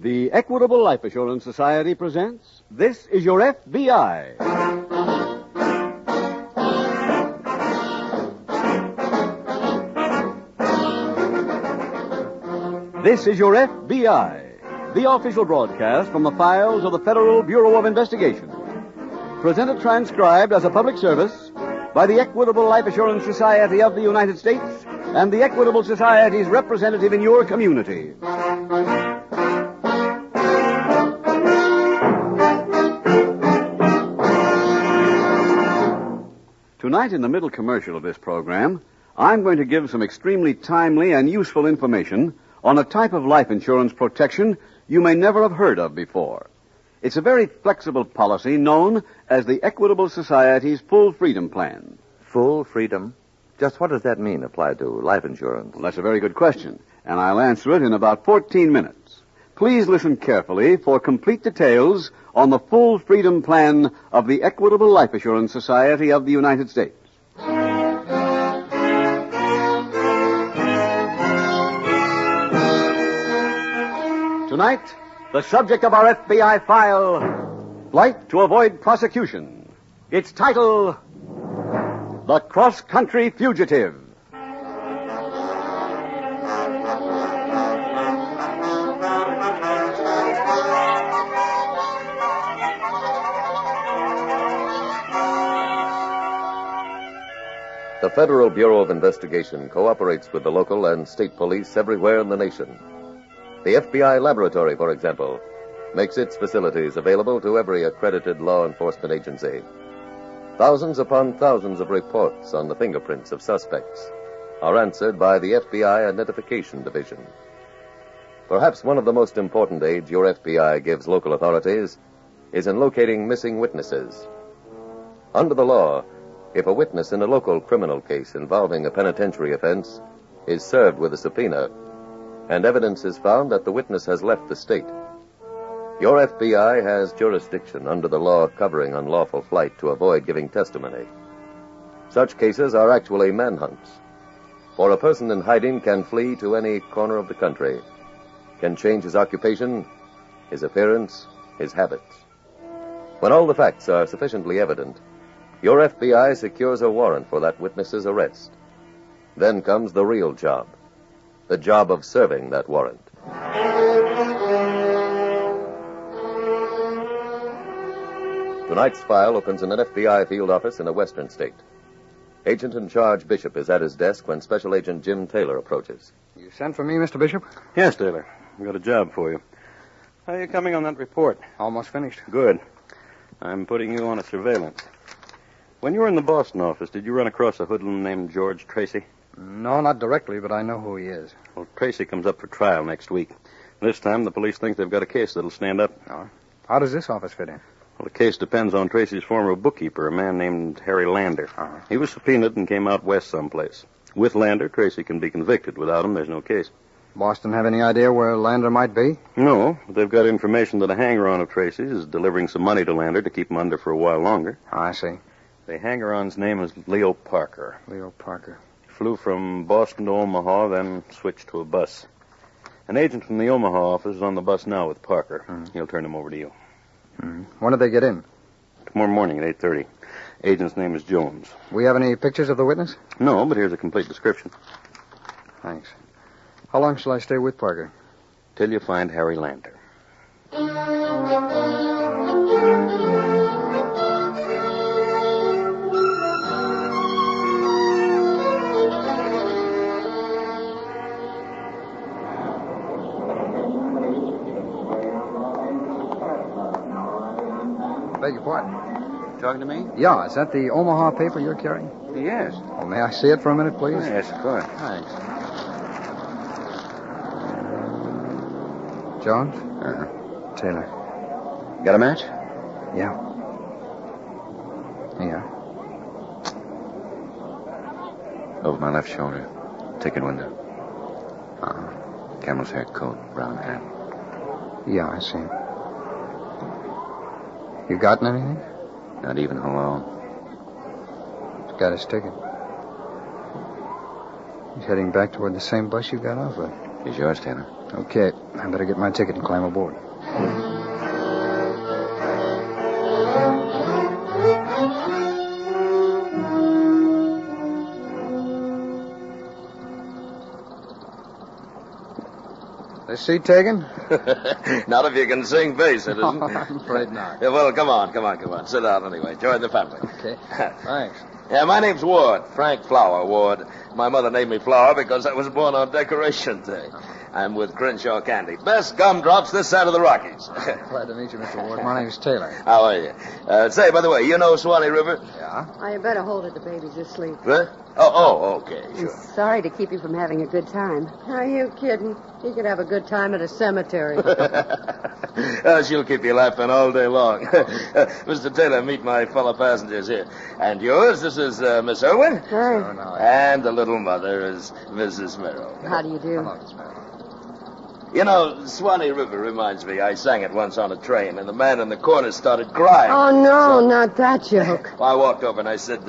The Equitable Life Assurance Society presents This Is Your FBI. This is Your FBI, the official broadcast from the files of the Federal Bureau of Investigation. Presented transcribed as a public service by the Equitable Life Assurance Society of the United States and the Equitable Society's representative in your community. Tonight, in the middle commercial of this program, I'm going to give some extremely timely and useful information on a type of life insurance protection you may never have heard of before. It's a very flexible policy known as the Equitable Society's Full Freedom Plan. Full freedom? Just what does that mean applied to life insurance? Well, that's a very good question, and I'll answer it in about 14 minutes. Please listen carefully for complete details on the Full Freedom Plan of the Equitable Life Assurance Society of the United States. Tonight, the subject of our FBI file, Flight to Avoid Prosecution. Its title, The Cross-Country Fugitive. The Federal Bureau of Investigation cooperates with the local and state police everywhere in the nation. The FBI laboratory, for example, makes its facilities available to every accredited law enforcement agency. Thousands upon thousands of reports on the fingerprints of suspects are answered by the FBI Identification Division. Perhaps one of the most important aids your FBI gives local authorities is in locating missing witnesses. Under the law, if a witness in a local criminal case involving a penitentiary offense is served with a subpoena, and evidence is found that the witness has left the state, your FBI has jurisdiction under the law covering unlawful flight to avoid giving testimony. Such cases are actually manhunts, for a person in hiding can flee to any corner of the country, can change his occupation, his appearance, his habits. When all the facts are sufficiently evident, your FBI secures a warrant for that witness's arrest. Then comes the real job, the job of serving that warrant. Tonight's file opens in an FBI field office in a western state. Agent in charge Bishop is at his desk when Special Agent Jim Taylor approaches. You sent for me, Mr. Bishop? Yes, Taylor. I've got a job for you. How are you coming on that report? Almost finished. Good. I'm putting you on a surveillance. When you were in the Boston office, did you run across a hoodlum named George Tracy? No, not directly, but I know who he is. Well, Tracy comes up for trial next week. This time, the police think they've got a case that'll stand up. Oh. How does this office fit in? Well, the case depends on Tracy's former bookkeeper, a man named Harry Lander. Uh-huh. He was subpoenaed and came out west someplace. With Lander, Tracy can be convicted. Without him, there's no case. Boston have any idea where Lander might be? No, but they've got information that a hanger-on of Tracy's is delivering some money to Lander to keep him under for a while longer. Oh, I see. The hanger-on's name is Leo Parker. Leo Parker. He flew from Boston to Omaha, then switched to a bus. An agent from the Omaha office is on the bus now with Parker. He'll turn him over to you. When did they get in? Tomorrow morning at 8:30. Agent's name is Jones. We have any pictures of the witness? No, but here's a complete description. Thanks. How long shall I stay with Parker? Till you find Harry Lander. Beg your pardon. Talking to me? Yeah, is that the Omaha paper you're carrying? Yes. Oh, may I see it for a minute, please? Yes, of course. Thanks. Jones? Uh-huh. Taylor. Got a match? Yeah. Yeah. Over my left shoulder. Ticket window. Camel's hair coat, brown hat. Yeah, I see. You gotten anything? Not even hello. He's got his ticket. He's heading back toward the same bus you got off with. He's yours, Taylor. Okay, I better get my ticket and climb aboard. This seat taken? Not if you can sing bass, citizen. I'm afraid not. Yeah, well, come on. Sit down anyway. Join the family. Okay, thanks. Yeah, my name's Ward, Frank Flower Ward. My mother named me Flower because I was born on Decoration Day. I'm with Crenshaw Candy. Best gumdrops this side of the Rockies. Glad to meet you, Mr. Ward. My name's Taylor. How are you? Say, by the way, you know Swanee River? Yeah? Oh, you better hold it. The baby's asleep. Huh? Oh, okay, sure. I'm sorry to keep you from having a good time. Are you kidding? You could have a good time at a cemetery. She'll keep you laughing all day long. Mr. Taylor, meet my fellow passengers here. And yours, this is Miss Irwin. Hi. And the little mother is Mrs. Merrill. How do you do? Hello, Miss Merrill. You know, Swanee River reminds me. I sang it once on a train, and the man in the corner started crying. Oh, no, not that joke. I walked over and I said,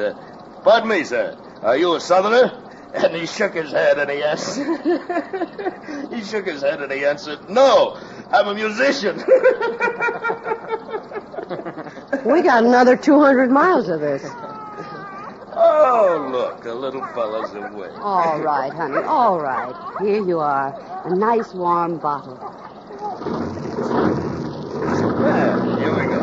pardon me, sir, are you a Southerner? And he shook his head and he answered, no, I'm a musician. We got another 200 miles of this. Oh, look, the little fella's away. All right, honey, all right. Here you are. A nice warm bottle. Yeah, here we go.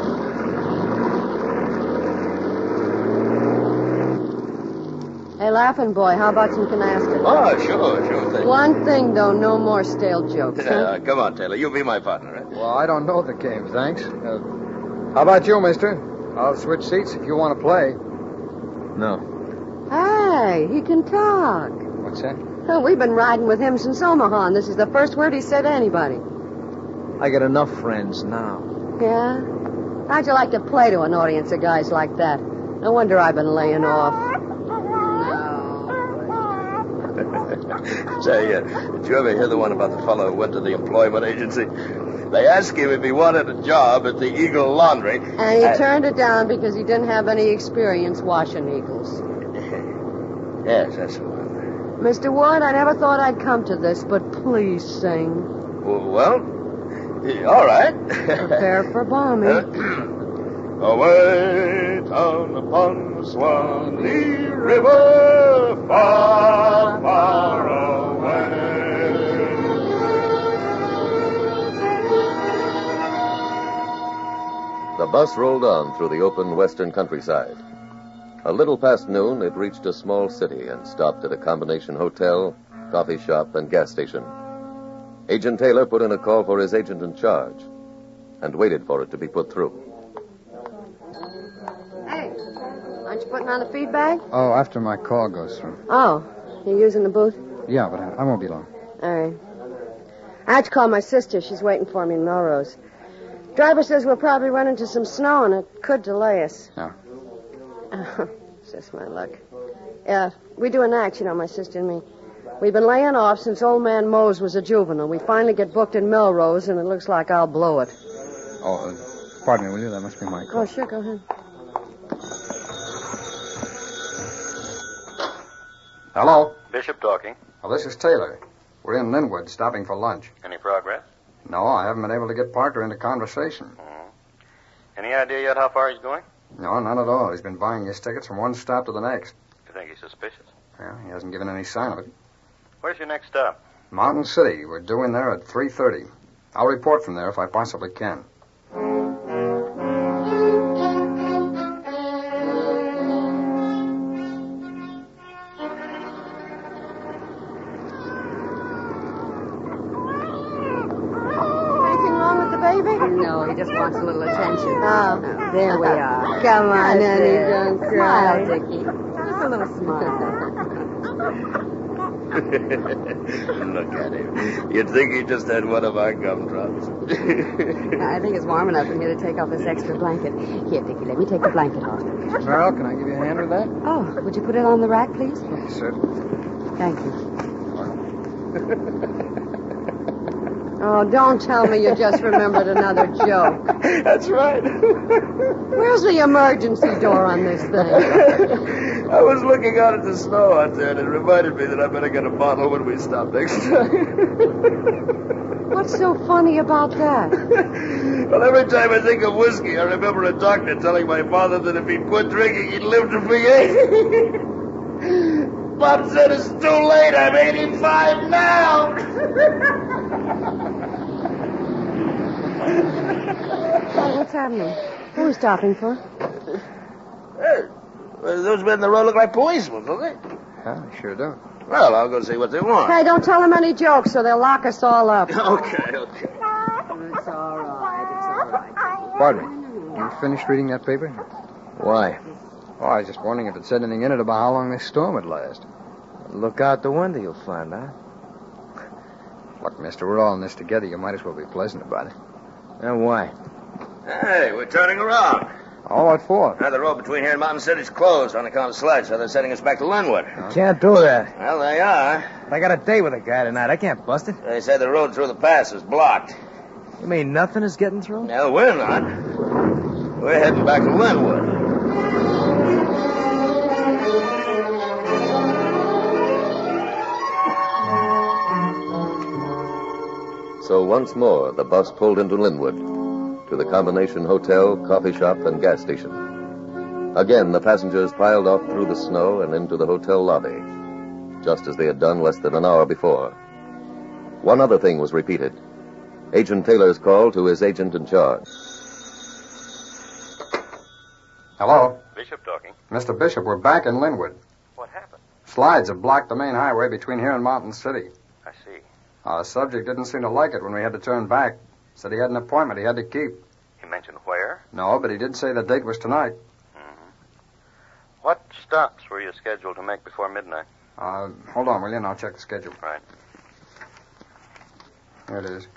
Hey, laughing boy, how about some canasta? Oh, sure thing. One thing, though, no more stale jokes. Huh? Come on, Taylor, you be my partner, right? Well, I don't know the game, thanks. How about you, mister? I'll switch seats if you want to play. No. Hey, he can talk. What's that? Oh, we've been riding with him since Omaha, and this is the first word he said to anybody. I got enough friends now. Yeah? How'd you like to play to an audience of guys like that? No wonder I've been laying off. Say, did you ever hear the one about the fellow who went to the employment agency? They asked him if he wanted a job at the Eagle Laundry. And he turned it down because he didn't have any experience washing eagles. Yes, that's the one. Mr. Ward, I never thought I'd come to this, but please sing. Well, all right. Prepare for bombing. Away down upon the Swanee River, far, far away. The bus rolled on through the open western countryside. A little past noon, it reached a small city and stopped at a combination hotel, coffee shop, and gas station. Agent Taylor put in a call for his agent in charge and waited for it to be put through. Hey, aren't you putting on the feedback? Oh, after my call goes through. Oh, you using the booth? Yeah, but I won't be long. All right. I had to call my sister. She's waiting for me in Melrose. Driver says we'll probably run into some snow, and it could delay us. Yeah. It's just my luck. Yeah, we do an act, my sister and me. We've been laying off since old man Mose was a juvenile. We finally get booked in Melrose, and it looks like I'll blow it. Oh, pardon me, will you? That must be my call. Oh, sure, go ahead. Hello? Bishop talking. Oh, this is Taylor. We're in Linwood, stopping for lunch. Any progress? No, I haven't been able to get Parker into conversation. Any idea yet how far he's going? No, none at all. He's been buying his tickets from one stop to the next. You think he's suspicious? Yeah, he hasn't given any sign of it. Where's your next stop? Mountain City. We're due in there at 3:30. I'll report from there if I possibly can. No, he just wants a little attention. Oh, there we are. Come on, honey, don't cry. Smile, Dickie. Just a little smile. Look at him. You'd think he just had one of our gumdrops. I think it's warm enough for me to take off this extra blanket. Here, Dickie, let me take the blanket off. Miss Merrill, can I give you a hand with that? Oh, would you put it on the rack, please? Yes, sir. Thank you. Oh, don't tell me you just remembered another joke. That's right. Where's the emergency door on this thing? I was looking out at the snow out there, and it reminded me that I better get a bottle when we stop next time. What's so funny about that? Well, every time I think of whiskey, I remember a doctor telling my father that if he'd quit drinking, he'd live to be 80. Bob said it's too late. I'm 85 now. Oh, what's happening? Who are we stopping for? Those men in the road look like policemen, don't they? Yeah, sure do. Well, I'll go see what they want. Hey, don't tell them any jokes or they'll lock us all up. Okay. It's all right. Pardon me. You finished reading that paper? Why? Oh, I was just wondering if it said anything in it about how long this storm would last. Look out the window, you'll find out. Look, mister, we're all in this together. You might as well be pleasant about it. And why? Hey, we're turning around. Oh, what for? Now, the road between here and Mountain City's closed on account of sludge, so they're sending us back to Linwood. Can't do that. Well, they are. I got a date with a guy tonight. I can't bust it. They say the road through the pass is blocked. You mean nothing is getting through? No, we're not. We're heading back to Linwood. So once more, the bus pulled into Linwood, to the combination hotel, coffee shop, and gas station. Again, the passengers piled off through the snow and into the hotel lobby, just as they had done less than an hour before. One other thing was repeated. Agent Taylor's call to his agent in charge. Hello? Bishop talking. Mr. Bishop, we're back in Linwood. What happened? Slides have blocked the main highway between here and Mountain City. I see. Our subject didn't seem to like it when we had to turn back. Said he had an appointment he had to keep. He mentioned where? No, but he did say the date was tonight. What stops were you scheduled to make before midnight? Hold on, will you, and I'll check the schedule. Right. Here it is.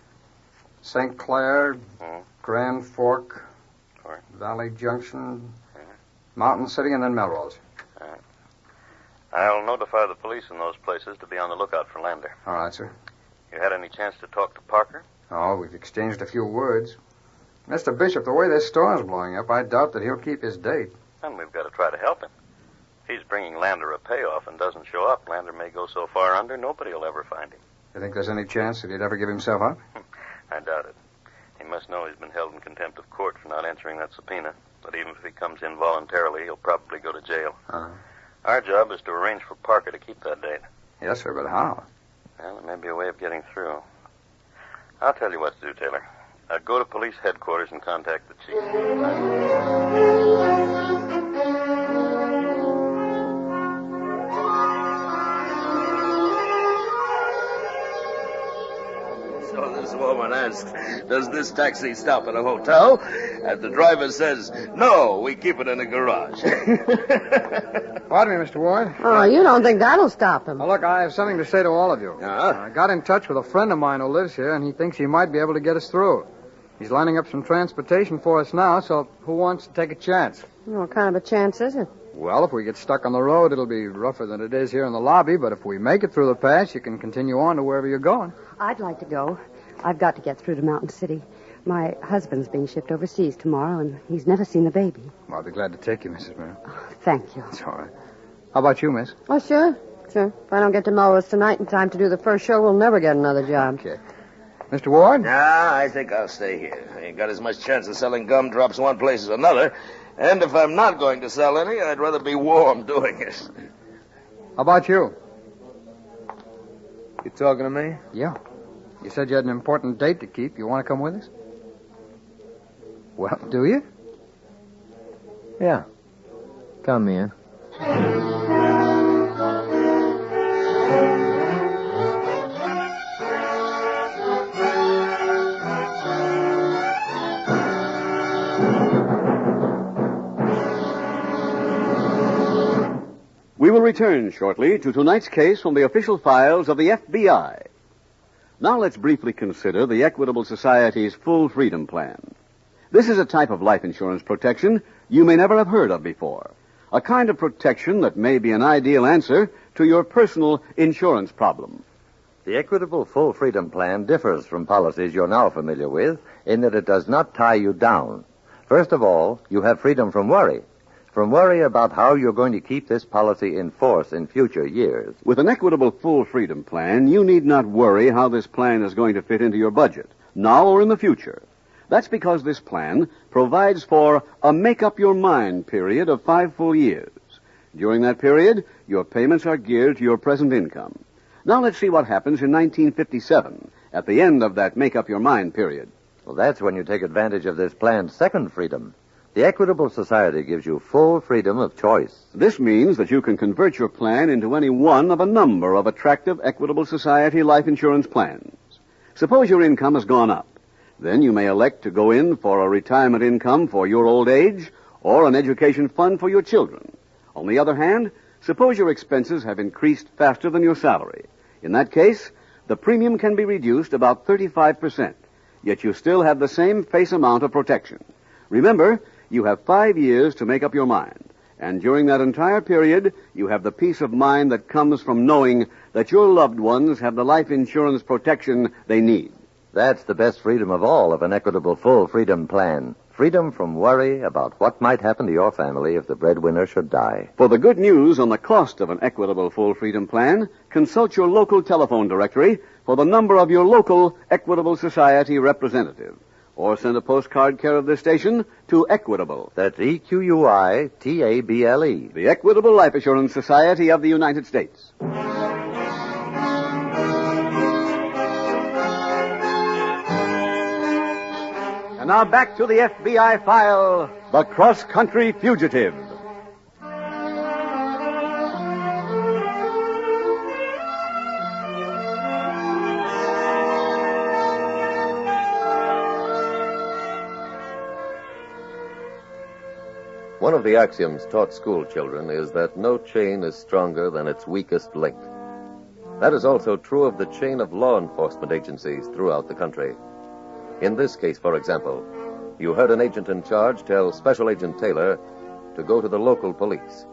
St. Clair, Grand Fork, Right. Valley Junction, Mountain City, and then Melrose. I'll notify the police in those places to be on the lookout for Lander. All right, sir. You had any chance to talk to Parker? Oh, we've exchanged a few words. Mr. Bishop, the way this storm's blowing up, I doubt that he'll keep his date. Then we've got to try to help him. If he's bringing Lander a payoff and doesn't show up, Lander may go so far under nobody will ever find him. You think there's any chance that he'd ever give himself up? I doubt it. He must know he's been held in contempt of court for not answering that subpoena. But even if he comes in voluntarily, he'll probably go to jail. Our job is to arrange for Parker to keep that date. Yes, sir, but how? Well, there may be a way of getting through. I'll tell you what to do, Taylor. Go to police headquarters and contact the chief. So this woman asked, does this taxi stop at a hotel? And the driver says, no, we keep it in a garage. Pardon me, Mr. Ward. Oh, you don't think that'll stop him? Now, look, I have something to say to all of you. Uh-huh. I got in touch with a friend of mine who lives here, and he thinks he might be able to get us through. He's lining up some transportation for us now, so who wants to take a chance? What kind of a chance is it? Well, if we get stuck on the road, it'll be rougher than it is here in the lobby, but if we make it through the pass, you can continue on to wherever you're going. I'd like to go. I've got to get through to Mountain City. My husband's being shipped overseas tomorrow, and he's never seen the baby. Well, I'll be glad to take you, Mrs. Merrill. Thank you. That's all right. How about you, miss? Oh, sure. If I don't get to Melrose tonight in time to do the first show, we'll never get another job. Okay. Mr. Ward? Nah, I think I'll stay here. I ain't got as much chance of selling gumdrops one place as another. And if I'm not going to sell any, I'd rather be warm doing it. How about you? You talking to me? Yeah. You said you had an important date to keep. You want to come with us? Well, do you? Yeah. Come in. We will return shortly to tonight's case from the official files of the FBI. Now let's briefly consider the Equitable Society's Full Freedom Plan. This is a type of life insurance protection you may never have heard of before. A kind of protection that may be an ideal answer to your personal insurance problem. The Equitable Full Freedom Plan differs from policies you're now familiar with in that it does not tie you down. First of all, you have freedom from worry. from worry about how you're going to keep this policy in force in future years. With an Equitable Full Freedom Plan, you need not worry how this plan is going to fit into your budget, now or in the future. That's because this plan provides for a make-up-your-mind period of 5 full years. During that period, your payments are geared to your present income. Now let's see what happens in 1957, at the end of that make-up-your-mind period. Well, that's when you take advantage of this plan's second freedom. The Equitable Society gives you full freedom of choice. This means that you can convert your plan into any one of a number of attractive Equitable Society life insurance plans. Suppose your income has gone up. Then you may elect to go in for a retirement income for your old age or an education fund for your children. On the other hand, suppose your expenses have increased faster than your salary. In that case, the premium can be reduced about 35%, yet you still have the same face amount of protection. Remember, you have 5 years to make up your mind, and during that entire period, you have the peace of mind that comes from knowing that your loved ones have the life insurance protection they need. That's the best freedom of all of an Equitable Full Freedom Plan. Freedom from worry about what might happen to your family if the breadwinner should die. For the good news on the cost of an Equitable Full Freedom Plan, consult your local telephone directory for the number of your local Equitable Society representative. Or send a postcard care of this station to Equitable. That's EQUITABLE. The Equitable Life Assurance Society of the United States. And now back to the FBI file, The Cross-Country Fugitive. One of the axioms taught school children is that no chain is stronger than its weakest link. That is also true of the chain of law enforcement agencies throughout the country. In this case, for example, you heard an agent in charge tell Special Agent Taylor to go to the local police.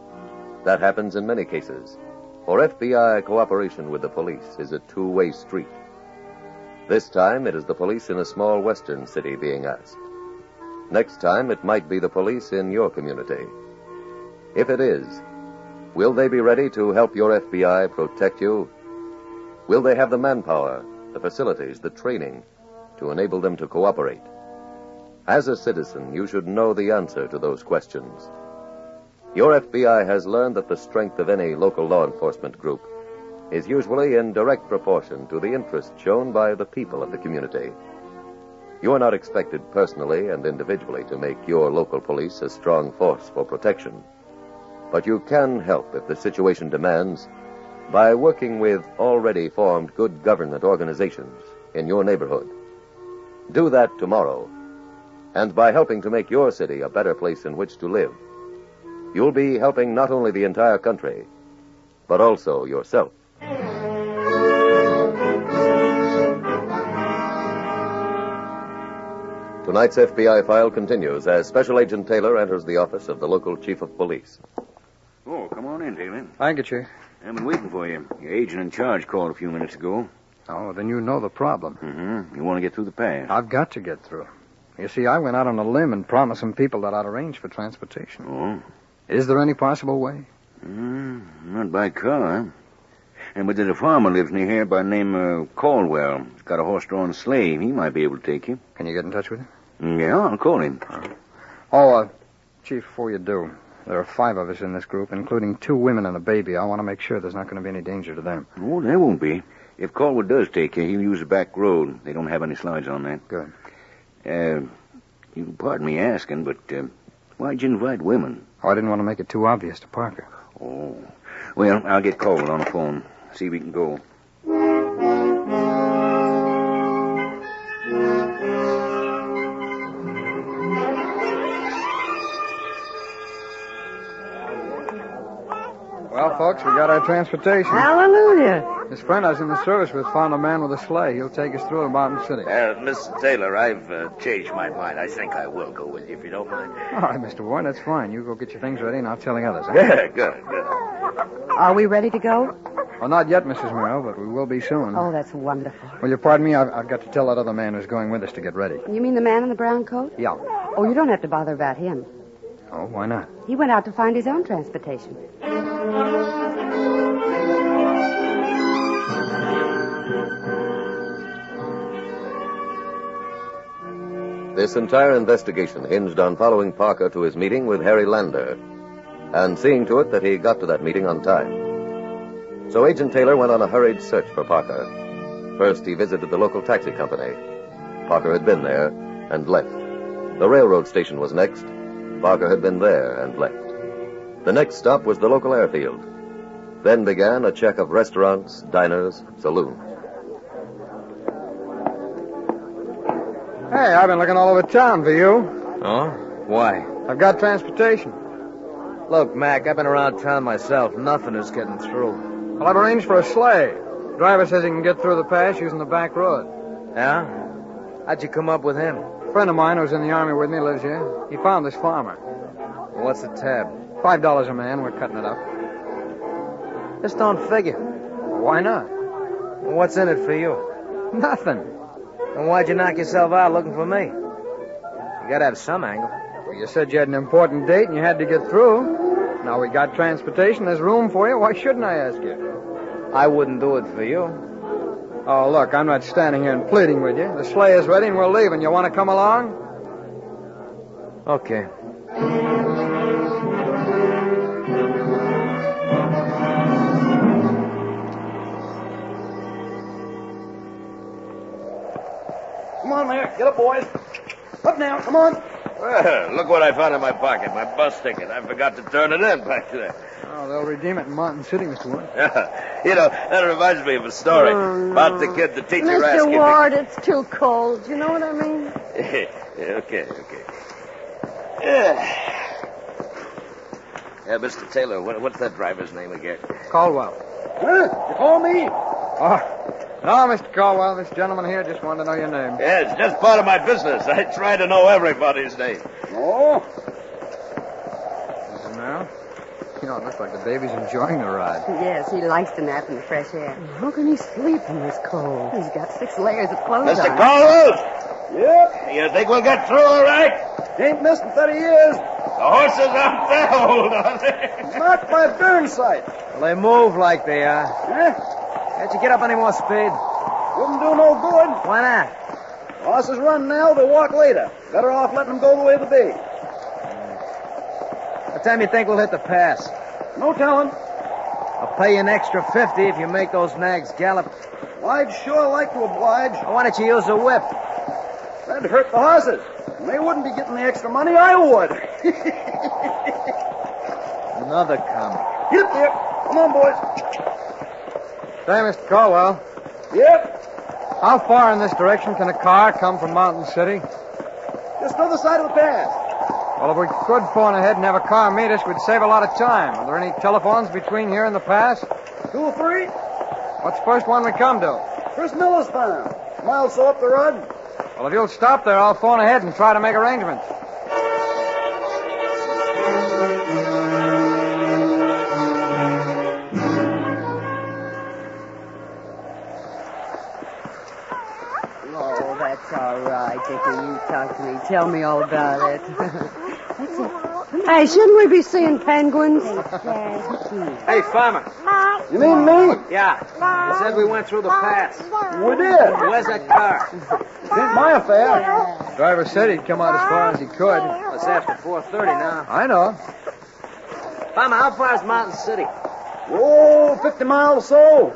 That happens in many cases, for FBI cooperation with the police is a two-way street. This time, it is the police in a small western city being asked. Next time, it might be the police in your community. If it is, will they be ready to help your FBI protect you? Will they have the manpower, the facilities, the training to enable them to cooperate? As a citizen, you should know the answer to those questions. Your FBI has learned that the strength of any local law enforcement group is usually in direct proportion to the interest shown by the people of the community. You are not expected personally and individually to make your local police a strong force for protection. But you can help if the situation demands by working with already formed good government organizations in your neighborhood. Do that tomorrow. And by helping to make your city a better place in which to live, you'll be helping not only the entire country, but also yourself. Tonight's FBI file continues as Special Agent Taylor enters the office of the local chief of police. Oh, come on in, Taylor. Thank you, Chief. I've been waiting for you. Your agent in charge called a few minutes ago. Oh, then you know the problem. Mm-hmm. You want to get through the pass. I've got to get through. You see, I went out on a limb and promised some people that I'd arrange for transportation. Oh? Is there any possible way? Not by car. But there's a farmer lives near here by the name of Caldwell. He's got a horse-drawn sleigh. He might be able to take you. Can you get in touch with him? Yeah, I'll call him. Chief, before you do, there are 5 of us in this group, including 2 women and a baby. I want to make sure there's not going to be any danger to them. Oh, there won't be. If Caldwell does take you, he'll use the back road. They don't have any slides on that. Good. You pardon me asking, but why'd you invite women? Oh, I didn't want to make it too obvious to Parker. Oh. Well, I'll get Caldwell on the phone. See if we can go. Well, folks, we got our transportation. Hallelujah. This friend I was in the service with found a man with a sleigh. He'll take us through to Mountain City. Miss Taylor, I've changed my mind. I think I will go with you if you don't mind. All right, Mr. Ward, that's fine. You go get your things ready, and I'll tell the others. Huh? Yeah, good. Are we ready to go? Well, not yet, Mrs. Merrill, but we will be soon. Oh, that's wonderful. Will you pardon me? I've got to tell that other man who's going with us to get ready. You mean the man in the brown coat? Yeah. Oh, you don't have to bother about him. Oh, why not? He went out to find his own transportation. This entire investigation hinged on following Parker to his meeting with Harry Lander and seeing to it that he got to that meeting on time. So Agent Taylor went on a hurried search for Parker. First, he visited the local taxi company. Parker had been there and left. The railroad station was next. Parker had been there and left. The next stop was the local airfield. Then began a check of restaurants, diners, saloons. Hey, I've been looking all over town for you. Oh? Why? I've got transportation. Look, Mac, I've been around town myself. Nothing is getting through. Well, I've arranged for a sleigh. The driver says he can get through the pass using the back road. Yeah? How'd you come up with him? A friend of mine who's in the Army with me lives here. He found this farmer. What's the tab? $5 a man. We're cutting it up. This don't figure. Well, why not? What's in it for you? Nothing. Then why'd you knock yourself out looking for me? You gotta have some angle. Well, you said you had an important date and you had to get through. Now we got transportation. There's room for you. Why shouldn't I ask you? I wouldn't do it for you. Oh, look, I'm not standing here and pleading with you. The sleigh is ready and we're leaving. You want to come along? Okay. Come on there. Get up, boys. Up now. Come on. Well, look what I found in my pocket. My bus ticket. I forgot to turn it in back there. Oh, they'll redeem it in Mountain City, Mr. Ward. You know, that reminds me of a story about the kid the teacher asked Mr. him. Ward, it's too cold. You know what I mean? Okay. Yeah, Mr. Taylor, what's that driver's name again? Caldwell. Huh? You call me? Oh, no, Mr. Caldwell. This gentleman here just wanted to know your name. Yeah, it's just part of my business. I try to know everybody's name. Oh. Listen now. You know, it looks like the baby's enjoying the ride. Yes, he likes to nap in the fresh air. How can he sleep in this cold? He's got 6 layers of clothes Mr. on. Caldwell! Yep. You think we'll get through all right? Ain't missed in 30 years. The horses aren't that old, are they? Not by a darn sight. Well, they move like they are. Huh? Can't you get up any more speed? Wouldn't do no good. Why not? Horses run now, they'll walk later. Better off letting them go the way they be. What time you think we'll hit the pass? No telling. I'll pay you an extra 50 if you make those nags gallop. Well, I'd sure like to oblige. Why don't you use a whip? That'd hurt the horses. And they wouldn't be getting the extra money, I would. Another comment. Get up there. Come on, boys. Say, Mr. Caldwell, Yep. how far in this direction can a car come from Mountain City? Just other side of the pass. Well, if we could phone ahead and have a car meet us, we'd save a lot of time. Are there any telephones between here and the pass? 2 or 3. What's the first one we come to? First Miller's Farm. A mile or so up the road. Well, if you'll stop there, I'll phone ahead and try to make arrangements. Oh, that's all right, Dickie. You talk to me. Tell me all about it. That's it. Hey, shouldn't we be seeing penguins? Hey, farmer. You mean me? Yeah. You said we went through the pass. We did. Where's that car? It ain't my affair. The driver said he'd come out as far as he could. It's after 4:30 now. I know. Farmer, how far is Mountain City? Oh, 50 miles or so. Is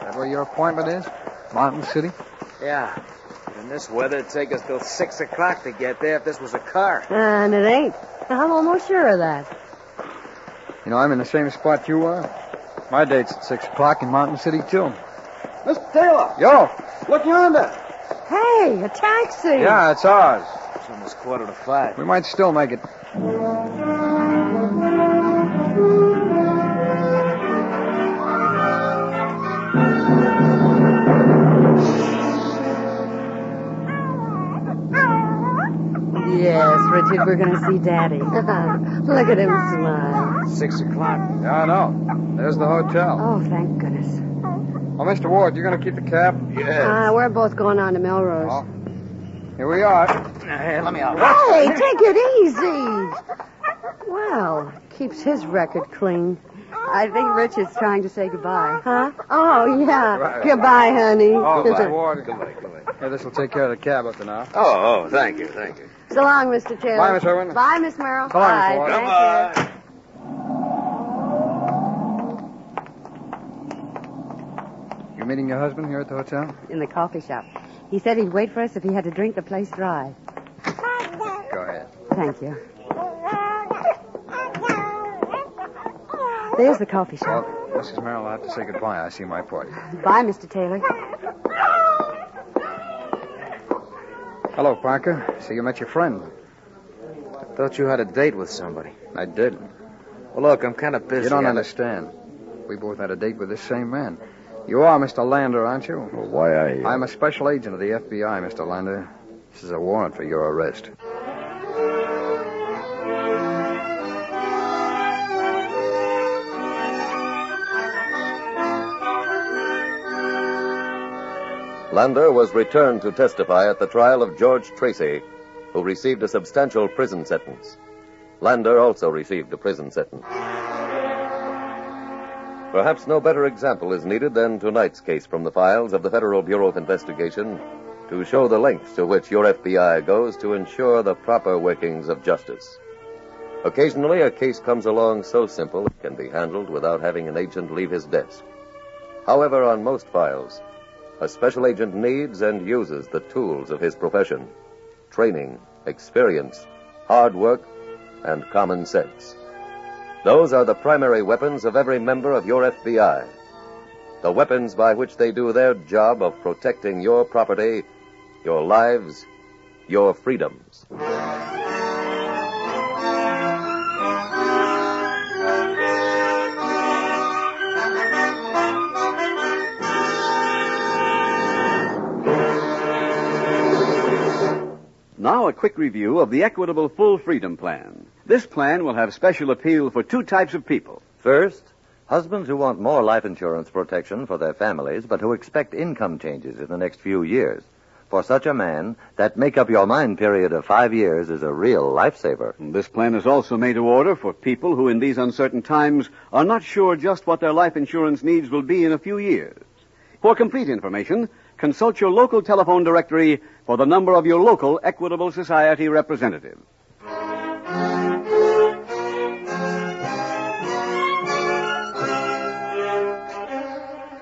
that where your appointment is? Mountain City? Yeah. In this weather, it'd take us till 6 o'clock to get there if this was a car. And it ain't. I'm almost sure of that. You know, I'm in the same spot you are. My date's at 6 o'clock in Mountain City, too. Mr. Taylor. Yo! Look yonder. Hey, a taxi. Yeah, it's ours. It's almost 4:45. We might still make it. Yes, Richard, we're going to see Daddy. Look at him smile. 6 o'clock. Yeah, I know. There's the hotel. Oh, thank goodness. Oh, Mr. Ward, you going to keep the cab? Yes. We're both going on to Melrose. Oh. Here we are. Hey, let me out. Hey, take it easy. Well, keeps his record clean. I think Rich is trying to say goodbye. Huh? Oh, yeah. Right. Goodbye, honey. Oh, Goodbye. Goodbye. Here, this will take care of the cab up to now. Oh, thank you. So long, Mr. Taylor. Bye, Miss Irwin. Bye, Miss Merrill. So long, Bye. Mr. Walker. Thank you. You meeting your husband here at the hotel? In the coffee shop. He said he'd wait for us if he had to drink the place dry. Go ahead. Thank you. There's the coffee shop. Well, Mrs. Merrill, I'll have to say goodbye. I see my party. Bye, Mr. Taylor. Hello, Parker. See, you met your friend. I thought you had a date with somebody. I did. Well, look, I'm kind of busy. You don't understand. We both had a date with this same man. You are Mr. Lander, aren't you? Well, why are you? I'm a special agent of the FBI, Mr. Lander. This is a warrant for your arrest. Lander was returned to testify at the trial of George Tracy, who received a substantial prison sentence. Lander also received a prison sentence. Perhaps no better example is needed than tonight's case from the files of the Federal Bureau of Investigation to show the lengths to which your FBI goes to ensure the proper workings of justice. Occasionally, a case comes along so simple it can be handled without having an agent leave his desk. However, on most files, a special agent needs and uses the tools of his profession: training, experience, hard work, and common sense. Those are the primary weapons of every member of your FBI. The weapons by which they do their job of protecting your property, your lives, your freedoms. Now a quick review of the Equitable Full Freedom Plan. This plan will have special appeal for two types of people. First, husbands who want more life insurance protection for their families, but who expect income changes in the next few years. For such a man, that make-up-your-mind period of 5 years is a real lifesaver. This plan is also made to order for people who in these uncertain times are not sure just what their life insurance needs will be in a few years. For complete information, consult your local telephone directory for the number of your local Equitable Society representative.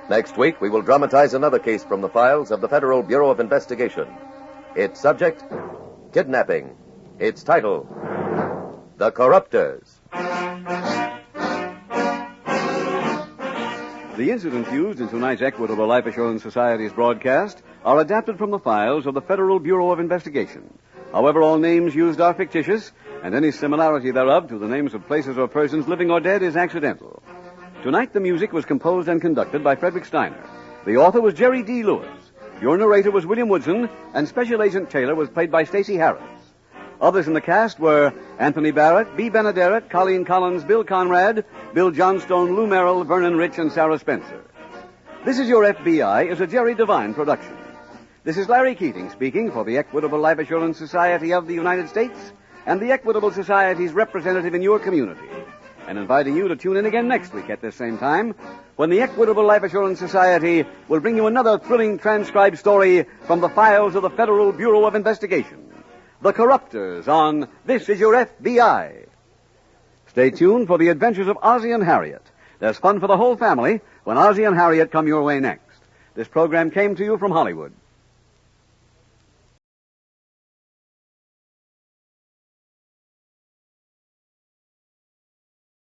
Next week, we will dramatize another case from the files of the Federal Bureau of Investigation. Its subject, kidnapping. Its title, The Corruptors. The incidents used in tonight's Equitable Life Assurance Society's broadcast are adapted from the files of the Federal Bureau of Investigation. However, all names used are fictitious, and any similarity thereof to the names of places or persons living or dead is accidental. Tonight, the music was composed and conducted by Frederick Steiner. The author was Jerry D. Lewis. Your narrator was William Woodson, and Special Agent Taylor was played by Stacey Harris. Others in the cast were Anthony Barrett, B. Benaderet, Colleen Collins, Bill Conrad, Bill Johnstone, Lou Merrill, Vernon Rich, and Sarah Spencer. This Is Your FBI is a Jerry Devine production. This is Larry Keating speaking for the Equitable Life Assurance Society of the United States and the Equitable Society's representative in your community, and inviting you to tune in again next week at this same time when the Equitable Life Assurance Society will bring you another thrilling transcribed story from the files of the Federal Bureau of Investigation. The Corruptors on This Is Your FBI. Stay tuned for the adventures of Ozzie and Harriet. There's fun for the whole family when Ozzie and Harriet come your way next. This program came to you from Hollywood.